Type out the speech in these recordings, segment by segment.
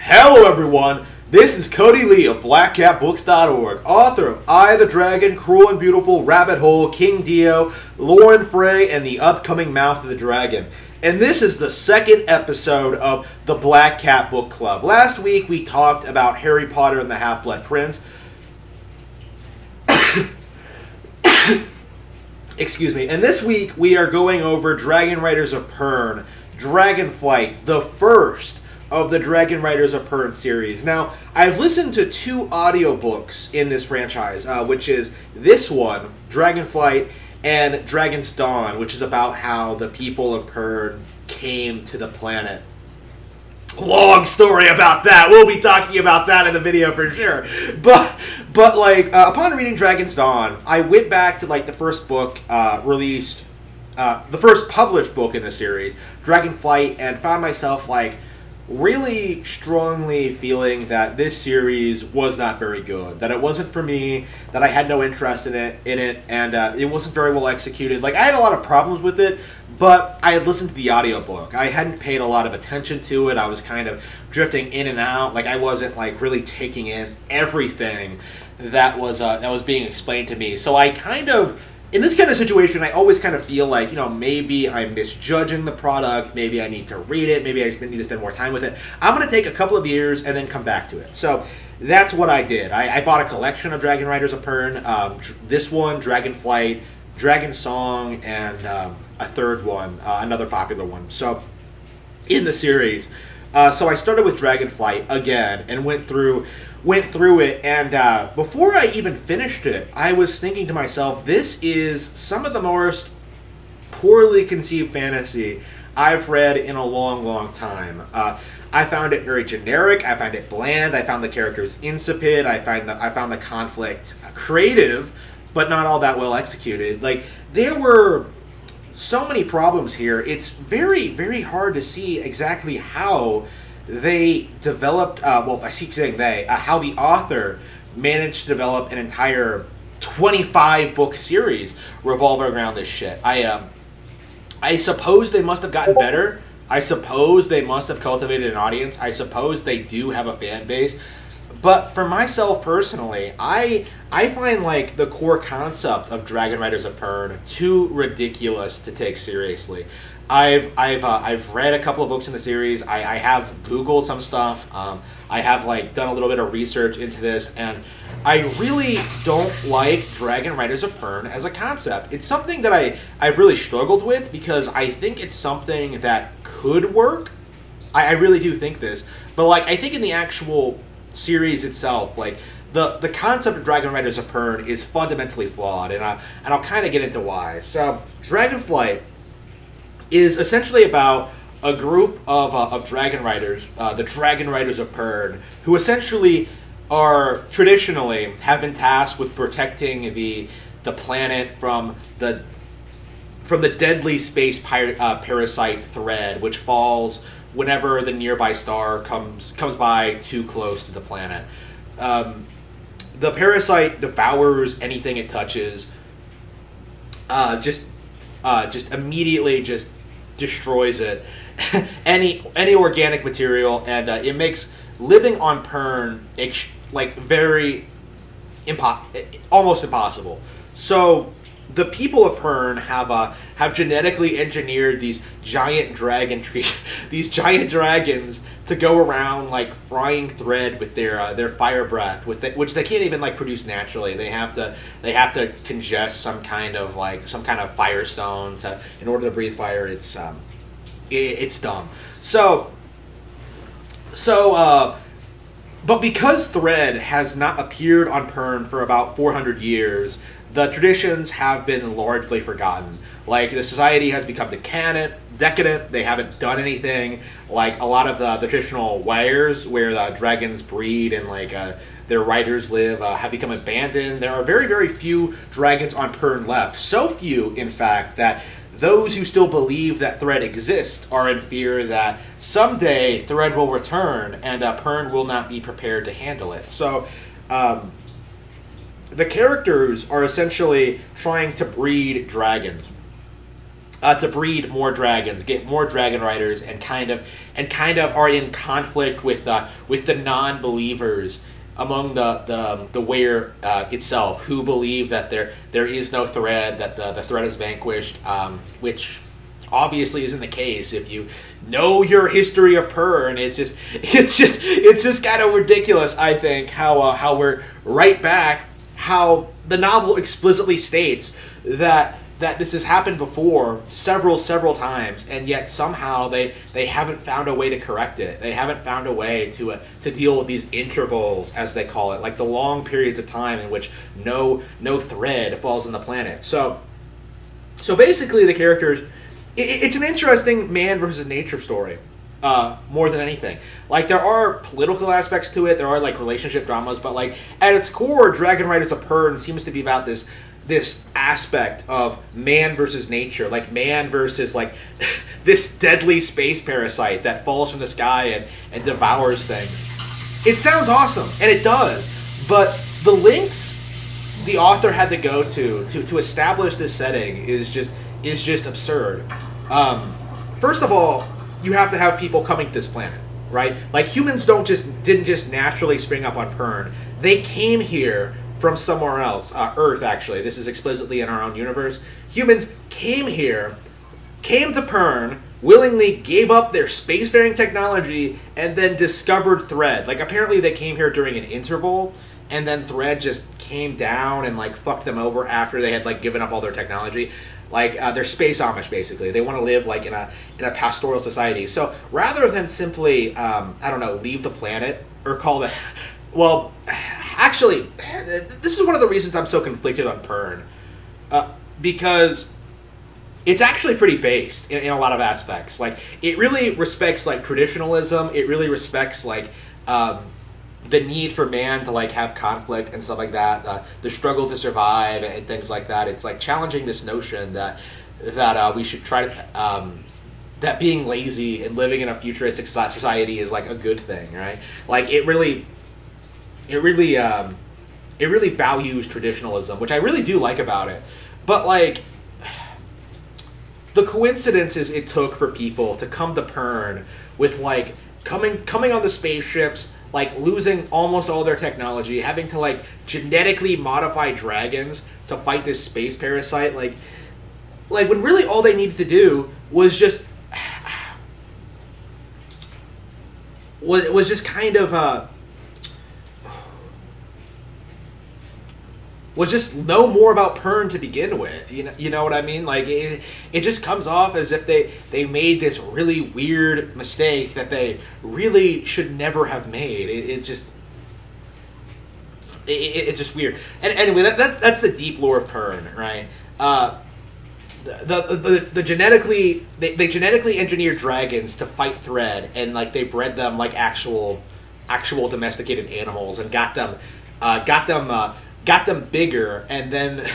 Hello everyone, this is Cody Lee of BlackCatBooks.org, author of I the Dragon, Cruel and Beautiful, Rabbit Hole, King Dio, Lauren Frey, and the upcoming Mouth of the Dragon. And this is the second episode of the Black Cat Book Club. Last week we talked about Harry Potter and the Half-Blood Prince. Excuse me. And this week we are going over Dragonriders of Pern, Dragonflight, the first of the Dragonriders of Pern series. Now, I've listened to two audiobooks in this franchise, which is this one, Dragonflight, and Dragon's Dawn, which is about how the people of Pern came to the planet. Long story about that. We'll be talking about that in the video for sure. But upon reading Dragon's Dawn, I went back to the first book released, the first published book in the series, Dragonflight, and found myself really strongly feeling that this series was not very good, that it wasn't for me, that I had no interest in it, and it wasn't very well executed. I had a lot of problems with it, but I had listened to the audiobook. I hadn't paid a lot of attention to it. I was kind of drifting in and out. I wasn't really taking in everything that was being explained to me. So I kind of, in this kind of situation, I always kind of feel maybe I'm misjudging the product, maybe I need to read it, maybe I need to spend more time with it. I'm going to take a couple of years and then come back to it. So that's what I did. I bought a collection of Dragonriders of Pern, this one, Dragonflight, Dragon Song, and a third one, another popular one. So in the series, so I started with Dragonflight again and went through it, and before I even finished it, I was thinking to myself, this is some of the most poorly conceived fantasy I've read in a long, long time. I found it very generic, I found it bland, I found the characters insipid, I found the conflict creative, but not all that well executed. There were so many problems here, it's very, very hard to see exactly how they developed, well, I keep saying they, how the author managed to develop an entire 25-book series revolving around this shit. I suppose they must have gotten better. I suppose they must have cultivated an audience. I suppose they do have a fan base. But for myself personally, I find the core concept of Dragonriders of Pern too ridiculous to take seriously. I've read a couple of books in the series. I have Googled some stuff. I have done a little bit of research into this, and I really don't like Dragonriders of Pern as a concept. It's something that I've really struggled with because I think it's something that could work. I really do think this, but I think in the actual series itself, the concept of Dragonriders of Pern is fundamentally flawed, and I'll kind of get into why. So Dragonflight is essentially about a group of Dragon Riders, the Dragonriders of Pern, who essentially traditionally have been tasked with protecting the planet from the deadly space parasite thread, which falls whenever the nearby star comes by too close to the planet. The parasite devours anything it touches, just immediately just destroys it, any organic material, and it makes living on Pern almost impossible. So the people of Pern have genetically engineered these giant dragons to go around frying thread with their fire breath, which they can't even produce naturally. They have to congest some kind of firestone in order to breathe fire. It's dumb. But because thread has not appeared on Pern for about 400 years, the traditions have been largely forgotten. The society has become decadent. They haven't done anything. A lot of the traditional wires where the dragons breed and their riders live have become abandoned. There are very, very few dragons on Pern left. So few, in fact, that those who still believe that thread exists are in fear that someday thread will return and Pern will not be prepared to handle it. So the characters are essentially trying to breed dragons. to breed more dragons, get more dragon riders, and kind of are in conflict with the non-believers among the weir itself, who believe that there is no thread, that the thread is vanquished, which obviously isn't the case. If you know your history of Pern, it's just kind of ridiculous. I think how we're right back. How the novel explicitly states that this has happened before several times, and yet somehow they haven't found a way to correct it. They haven't found a way to deal with these intervals, as they call it, like the long periods of time in which no thread falls on the planet. So basically, the characters, it's an interesting man versus nature story. More than anything, like there are political aspects to it, there are like relationship dramas, but like at its core, Dragonriders of Pern seems to be about this aspect of man versus nature, like man versus like this deadly space parasite that falls from the sky and devours things. It sounds awesome, and it does, but the links the author had to go to establish this setting is just absurd. First of all, you have to have people coming to this planet, right? Like humans didn't just naturally spring up on Pern. They came here from somewhere else. Earth, actually. This is explicitly in our own universe. Humans came here, came to Pern, willingly gave up their spacefaring technology, and then discovered thread. Like apparently they came here during an interval, and then thread just came down and like fucked them over after they had like given up all their technology. Like they're space Amish, basically. They want to live like in a pastoral society. So rather than simply I don't know, leave the planet or call the well, actually, this is one of the reasons I'm so conflicted on Pern, because it's actually pretty based in a lot of aspects. Like it really respects like traditionalism. It really respects like the need for man to like have conflict and stuff like that, the struggle to survive and things like that. It's like challenging this notion that we should try to that being lazy and living in a futuristic society is like a good thing, right? Like it really values traditionalism, which I really do like about it. But like the coincidences it took for people to come to Pern with like coming on the spaceships, like losing almost all their technology, having to like genetically modify dragons to fight this space parasite, like when really all they needed to do was just was just know more about Pern to begin with. You know what I mean? Like it just comes off as if they made this really weird mistake that they really should never have made. It's just weird. And anyway, that's the deep lore of Pern, right? The genetically they genetically engineered dragons to fight thread, and like they bred them like actual domesticated animals and got them bigger, and then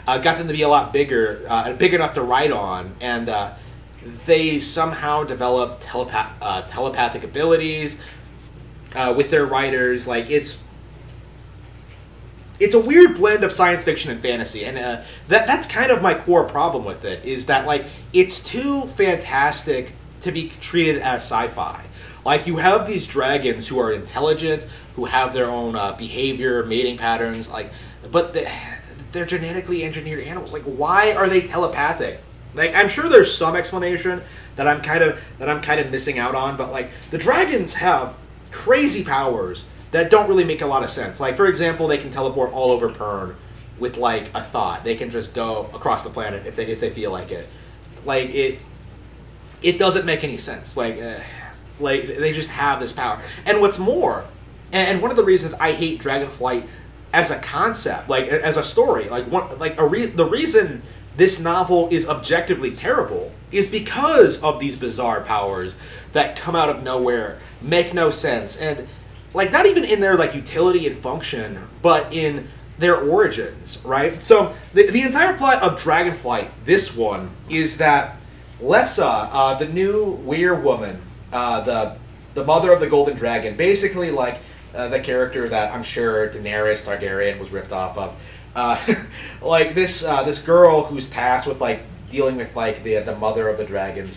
got them to be a lot bigger, big enough to ride on, and they somehow developed telepathic abilities with their riders. Like it's a weird blend of science fiction and fantasy, and that's kind of my core problem with it, is that like it's too fantastic to be treated as sci-fi. Like, you have these dragons who are intelligent, who have their own behavior, mating patterns, like, but they're genetically engineered animals. Like, why are they telepathic? Like, I'm sure there's some explanation that I'm kind of missing out on, but like the dragons have crazy powers that don't really make a lot of sense. Like, for example, they can teleport all over Pern with like a thought. They can just go across the planet if they feel like it. Like it doesn't make any sense. Like they just have this power. And what's more, and one of the reasons I hate Dragonflight as a concept, like as a story, the reason this novel is objectively terrible is because of these bizarre powers that come out of nowhere, make no sense, and like not even in their like utility and function, but in their origins, right? So the entire plot of Dragonflight, this one, is that Lessa, the new weir woman, the mother of the golden dragon, basically like the character that I'm sure Daenerys Targaryen was ripped off of, like this girl who's tasked with like dealing with like the mother of the dragons,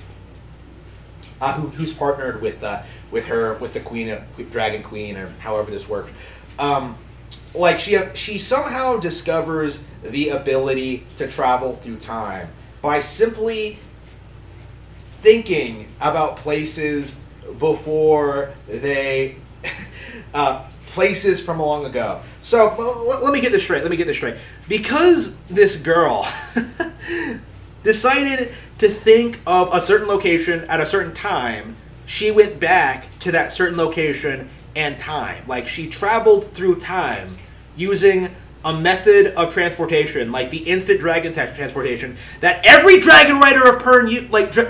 who's partnered with the queen, dragon queen, or however this works. Like she somehow discovers the ability to travel through time by simply thinking about places before they places from long ago. So let me get this straight. Because this girl decided to think of a certain location at a certain time, she went back to that certain location and time. Like, she traveled through time using a method of transportation, like the instant dragon transportation, that every Dragon Rider of Pern,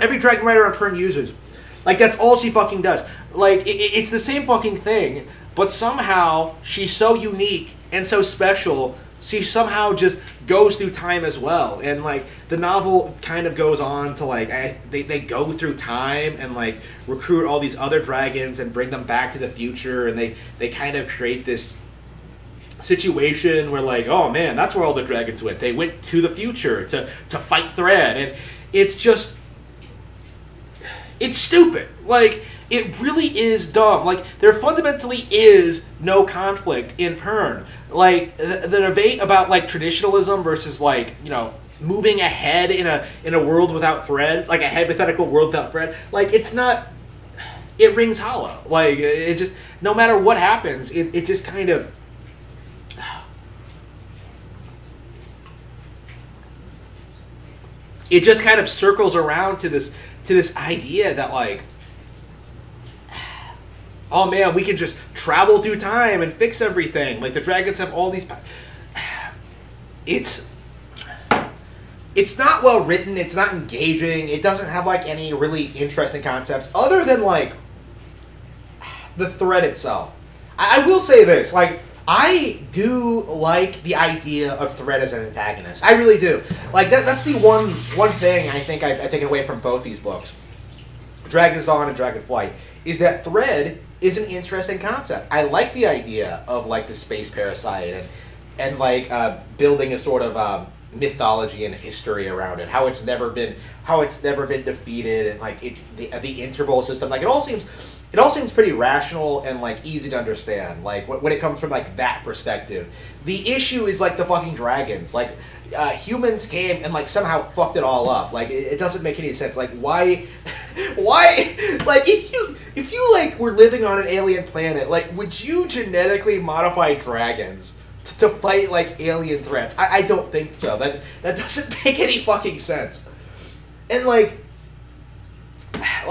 every Dragon Rider of Pern uses. Like, that's all she fucking does. Like, it's the same fucking thing, but somehow she's so unique and so special, she somehow just goes through time as well. And, like, the novel kind of goes on to, like, they go through time and, like, recruit all these other dragons and bring them back to the future, and they kind of create this situation where, like, oh man, that's where all the dragons went. They went to the future to fight Thread, and it's just, it's stupid. Like, it really is dumb. Like, there fundamentally is no conflict in Pern. Like, the debate about, like, traditionalism versus, like, you know, moving ahead in a world without Thread, like a hypothetical world without Thread, like, it's not, it rings hollow. Like, it just, no matter what happens, it just kind of, it just kind of circles around to this idea that, like, oh man, we can just travel through time and fix everything. Like, the dragons have all these... It's not well written. It's not engaging. It doesn't have, like, any really interesting concepts other than, like, the thread itself. I will say this, like, I do like the idea of Thread as an antagonist. I really do. Like, that's the one thing I think I've taken away from both these books, Dragon's Dawn and Dragonflight, is that Thread is an interesting concept. I like the idea of, like, the space parasite and like building a sort of mythology and history around it. How it's never been defeated, and, like, the interval system. Like, it all seems pretty rational and, like, easy to understand. Like, when it comes from, like, that perspective. The issue is, like, the fucking dragons. Like, humans came and, like, somehow fucked it all up. Like, it doesn't make any sense. Like, why, like, if you, like, were living on an alien planet, like, would you genetically modify dragons to fight, like, alien threats? I don't think so. That doesn't make any fucking sense. And, like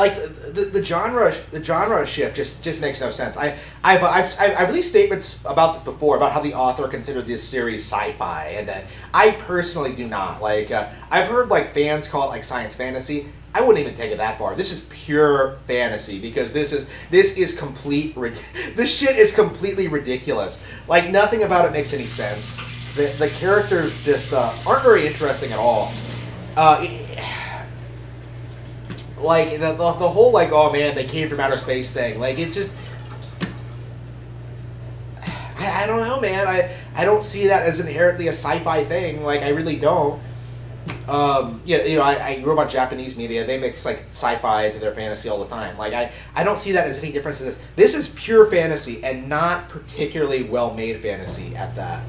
the genre shift just makes no sense. I've released statements about this before, about how the author considered this series sci-fi, and I personally do not. Like, I've heard, like, fans call it, like, science fantasy. I wouldn't even take it that far. This is pure fantasy, because this shit is completely ridiculous. Like, nothing about it makes any sense. The characters just aren't very interesting at all. Like, the whole, like, oh man, they came from outer space thing. Like, it's just, I don't know, man. I don't see that as inherently a sci-fi thing. Like, I really don't. Yeah, you know, I grew up on Japanese media. They mix, like, sci-fi into their fantasy all the time. Like, I don't see that as any difference in this. This is pure fantasy, and not particularly well-made fantasy at that.